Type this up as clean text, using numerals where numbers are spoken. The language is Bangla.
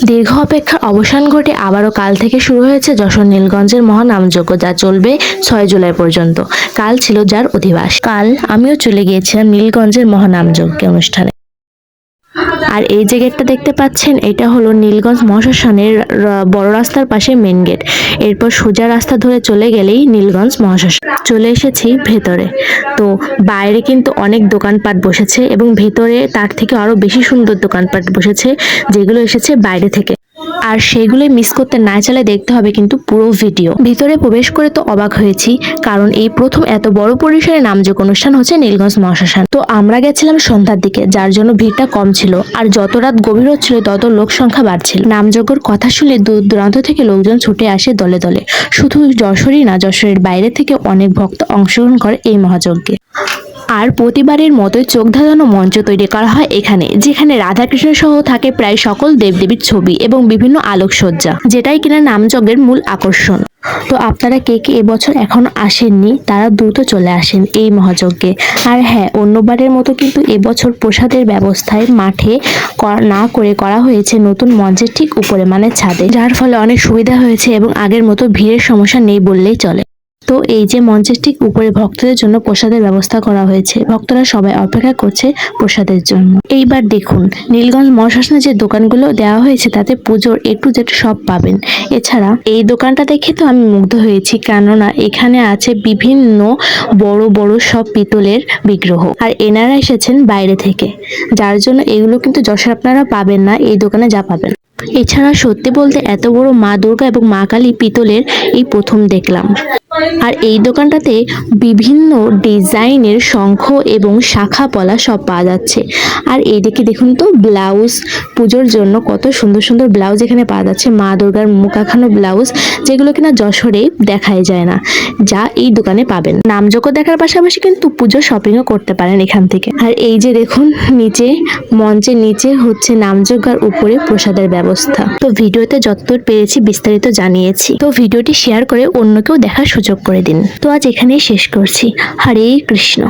দীর্ঘ অপেক্ষার অবসান ঘটে আবারও কাল থেকে শুরু হয়েছে যশোর নীলগঞ্জের মহানামযজ্ঞ, যা চলবে 6 জুলাই পর্যন্ত। কাল ছিল যার অধিবাস। কাল আমিও চলে গিয়েছিলাম নীলগঞ্জের মহানামযজ্ঞ অনুষ্ঠানে। আর এই যে গেটটা দেখতে পাচ্ছেন, এটা হলো নীলগঞ্জ মহাশ্মশানের বড় রাস্তার পাশে মেন গেট। এরপর সোজা রাস্তা ধরে চলে গেলেই নীলগঞ্জ মহাশ্মশান। চলে এসেছি ভেতরে। তো বাইরে কিন্তু অনেক দোকানপাট বসেছে এবং ভেতরে তার থেকে আরো বেশি সুন্দর দোকানপাট বসেছে, যেগুলো এসেছে বাইরে থেকে। আর সেগুলো মিস করতে না চাইলে দেখতে হবে কিন্তু পুরো ভিডিও। ভিতরে প্রবেশ করে তো অবাক হয়েছি, কারণ এই প্রথম এত বড় পরিসরে নামযজ্ঞ অনুষ্ঠান হচ্ছে নীলগঞ্জ মহাশ্মশান। তো আমরা গেছিলাম সন্ধ্যার দিকে, যার জন্য ভিড়টা কম ছিল। আর যত রাত গভীর হচ্ছিল তত লোক সংখ্যা বাড়ছিল। নামযজ্ঞর কথা শুনে দূর দূরান্ত থেকে লোকজন ছুটে আসে দলে দলে। শুধু যশোরই না, যশোরের বাইরে থেকে অনেক ভক্ত অংশগ্রহণ করে এই মহাযজ্ঞে। আর প্রতিবারের মতোই চোখ ধাঁধানো মঞ্চ তৈরি করা হয় এখানে, যেখানে রাধাকৃষ্ণ সহ থাকে প্রায় সকল দেবদেবীর ছবি এবং বিভিন্ন আলোকসজ্জা, যেটাই কিনা নামযজ্ঞের মূল আকর্ষণ। তো আপনারা কে কে এবছর এখনো আসেননি, তারা দ্রুত চলে আসেন এই মহাযজ্ঞে। আর হ্যাঁ, অন্যবারের মতো কিন্তু এবছর প্রসাদের ব্যবস্থায় মাঠে না করে করা হয়েছে নতুন মঞ্চের ঠিক উপরে, মানে ছাদে, যার ফলে অনেক সুবিধা হয়েছে এবং আগের মতো ভিড়ের সমস্যা নেই বললেই চলে। তো এই যে মঞ্চের ঠিক উপরে ভক্তদের জন্য প্রসাদের ব্যবস্থা করা হয়েছে। ভক্তরা সবাই অপেক্ষা করছে প্রসাদের জন্য। এইবার দেখুন, নীলগঞ্জ মহাশ্মশানে যে দোকানগুলো দেওয়া হয়েছে তাতে পুজোর A to Z সব পাবেন। এছাড়া এই দোকানটা দেখে তো আমি মুগ্ধ হয়েছি, কেননা এখানে আছে বিভিন্ন বড় বড় সব পিতলের বিগ্রহ। আর এনারা এসেছেন বাইরে থেকে, যার জন্য এগুলো কিন্তু যশোরে আপনারা পাবেন না, এই দোকানে যা পাবেন। এছাড়া সত্যি বলতে এত বড় মা দুর্গা এবং মা কালী পিতলের এই প্রথম দেখলাম। আর এই দোকানটাতে বিভিন্ন ডিজাইনের শঙ্খ এবং শাখা পলা সব পাওয়া যাচ্ছে। আর এইদিকে দেখুন তো, ব্লাউজ, পুজোর জন্য কত সুন্দর সুন্দর ব্লাউজ এখানে পাওয়া যাচ্ছে। মা দুর্গার মুখ আঁকানো ব্লাউজ, যেগুলো কিনা যশোরে দেখাই যায় না, যা এই দোকানে পাবেন। নামযজ্ঞ দেখার পাশাপাশি কিন্তু পুজো শপিংও করতে পারেন এখান থেকে। আর এই যে দেখুন, নিচে মঞ্চের নিচে হচ্ছে নামযজ্ঞ আর উপরে প্রসাদের ব্যবস্থা। তো ভিডিওতে যতদূর পেরেছি বিস্তারিত জানিয়েছি। তো ভিডিওটি শেয়ার করে অন্যকেও দেখার সুযোগ করে দিন। তো আজ এখানেই শেষ করছি। হরে কৃষ্ণ।